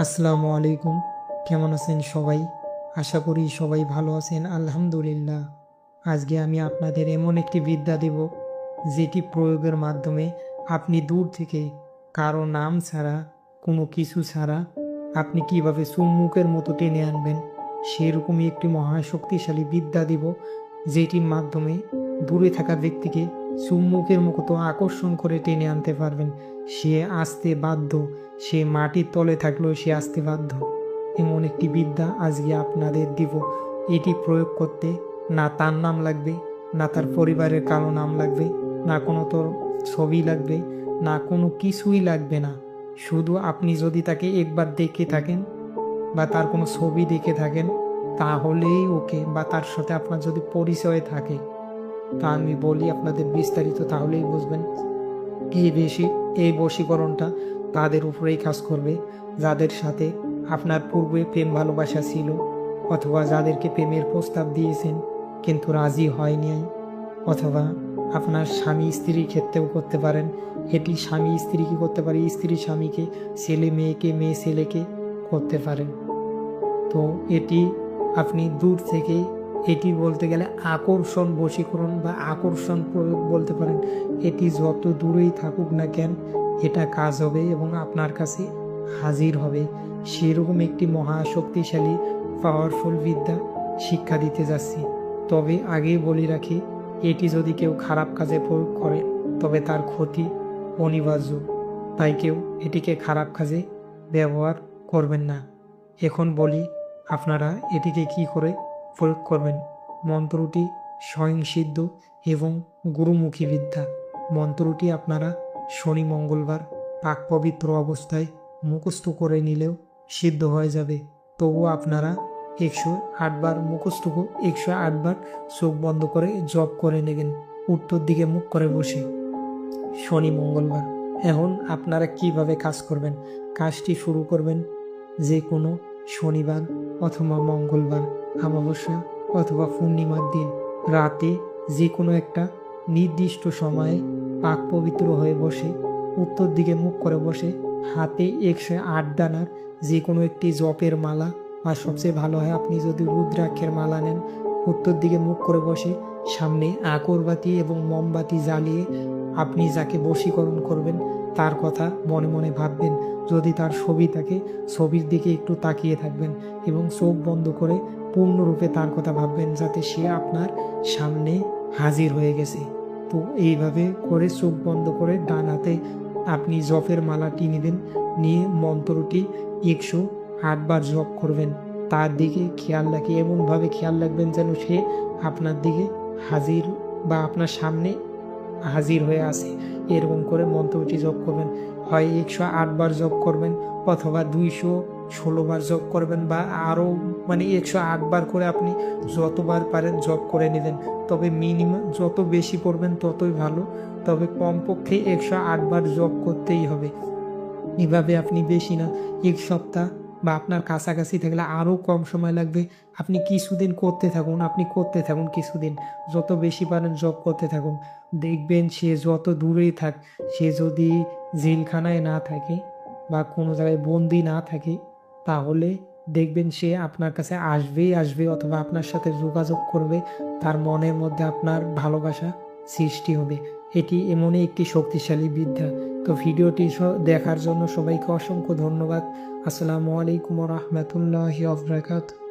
আসসালামু আলাইকুম। কেমন আছেন সবাই? আশা করি সবাই ভালো আছেন। আলহামদুলিল্লাহ। আজকে আমি আপনাদের এমন একটি বিদ্যা দেব, যেটি প্রয়োগের মাধ্যমে আপনি দূর থেকে কারো নাম ছাড়া, কোনো কিছু ছাড়া আপনি কিভাবে চুম্বকের মতো টেনে আনবেন, সেরকমই একটি মহাশক্তিশালী বিদ্যা দেব, যেটির মাধ্যমে দূরে থাকা ব্যক্তিকে চুম্বকের মতো আকর্ষণ করে টেনে আনতে পারবেন। সে আসতে বাধ্য, সে মাটির তলে থাকলেও সে আসতে বাধ্য। এমন একটি বিদ্যা আজকে আপনাদের দিব। এটি প্রয়োগ করতে না তার নাম লাগবে, না তার পরিবারের কারো নাম লাগবে, না কোনো তোর ছবি লাগবে, না কোনো কিছুই লাগবে না। শুধু আপনি যদি তাকে একবার দেখে থাকেন বা তার কোনো ছবি দেখে থাকেন তাহলেই ওকে, বা তার সাথে আপনার যদি পরিচয় থাকে, তা আমি বলি আপনাদের বিস্তারিত, তাহলেই বুঝবেন। এই বশীকরণটা তাদের উপরেই কাজ করবে যাদের সাথে আপনার পূর্বে প্রেম ভালোবাসা ছিল, অথবা যাদেরকে প্রেমের প্রস্তাব দিয়েছেন কিন্তু রাজি হয়নি, অথবা আপনার স্বামী স্ত্রীর ক্ষেত্রেও করতে পারেন। এটি স্বামী স্ত্রীকে করতে পারে, স্ত্রী স্বামীকে, ছেলে মেয়েকে, মেয়ে ছেলেকে করতে পারেন। তো এটি আপনি দূর থেকে, এটি বলতে গেলে আকর্ষণ বশীকরণ বা আকর্ষণ প্রয়োগ বলতে পারেন। এটি যত দূরেই থাকুক না কেন, এটা কাজ হবে এবং আপনার কাছে হাজির হবে। সেরকম একটি মহা শক্তিশালী পাওয়ারফুল বিদ্যা শিক্ষা দিতে যাচ্ছি। তবে আগেই বলে রাখি, এটি যদি কেউ খারাপ কাজে প্রয়োগ করে তবে তার ক্ষতি অনিবার্য। তাই কেউ এটিকে খারাপ কাজে ব্যবহার করবেন না। এখন বলি আপনারা এটিকে কি করে প্রয়োগ করবেন। মন্ত্রটি স্বয়ংসিদ্ধ এবং গুরুমুখী বিদ্যা। মন্ত্রটি আপনারা শনি মঙ্গলবার পাক পবিত্র অবস্থায় মুখস্থ করে নিলেও সিদ্ধ হয়ে যাবে। তবুও আপনারা 108 বার মুখস্থ, 108 বার চোখ বন্ধ করে জপ করে নেবেন, উত্তর দিকে মুখ করে বসে, শনি মঙ্গলবার। এখন আপনারা কিভাবে কাজ করবেন? কাজটি শুরু করবেন যে কোনো শনিবার অথবা মঙ্গলবার, অমাবস্যা অথবা পূর্ণিমার দিন রাতে যে কোনো একটা নির্দিষ্ট সময়ে পাক পবিত্র হয়ে বসে, উত্তর দিকে মুখ করে বসে, হাতে 108 দানার যে কোনো একটি জপের মালা, আর সবচেয়ে ভালো হয় আপনি যদি রুদ্রাক্ষের মালা নেন, উত্তর দিকে মুখ করে বসে সামনে আগরবাতি এবং মোমবাতি জ্বালিয়ে আপনি যাকে বশীকরণ করবেন তার কথা মনে মনে ভাববেন। যদি তার ছবি থাকে, ছবির দিকে একটু তাকিয়ে থাকবেন এবং চোখ বন্ধ করে পূর্ণরূপে তার কথা ভাববেন, যাতে সে আপনার সামনে হাজির হয়ে গেছে। তো এইভাবে করে চোখ বন্ধ করে ডান হাতে আপনি জপের মালাটি নেবেন, নিয়ে মন্ত্রটি 108 বার জপ করবেন। তার দিকে খেয়াল রাখি, এমনভাবে খেয়াল রাখবেন যেন সে আপনার দিকে হাজির বা আপনার সামনে হাজির হয়ে আসে। এরকম করে মন্ত্রটি জপ করবেন। হয় 108 বার জপ করবেন, অথবা 216 বার জপ করবেন, বা আরও 108 বার করে আপনি যতবার পারেন জপ করে নেবেন। তবে মিনিমাম যত বেশি করবেন ততই ভালো, তবে কমপক্ষে 108 বার জপ করতেই হবে। এভাবে আপনি বেশি না, 1 সপ্তাহ বা আপনার কাছাকাছি থাকলে আরও কম সময় লাগবে, আপনি কিছুদিন করতে থাকুন, কিছুদিন, যত বেশি পারেন জব করতে থাকুন। দেখবেন সে যত দূরেই থাক, সে যদি জেলখানায় না থাকে বা কোনো জায়গায় বন্দি না থাকে, তাহলে দেখবেন সে আপনার কাছে আসবেই আসবে, অথবা আপনার সাথে যোগাযোগ করবে, তার মনের মধ্যে আপনার ভালোবাসা সৃষ্টি হবে। এটি এমনই একটি শক্তিশালী বিদ্যা। তো ভিডিওটি দেখার জন্য সবাইকে অসংখ্য ধন্যবাদ। আসসালামু আলাইকুম ওয়া রাহমাতুল্লাহি ওয়া বারাকাতুহু।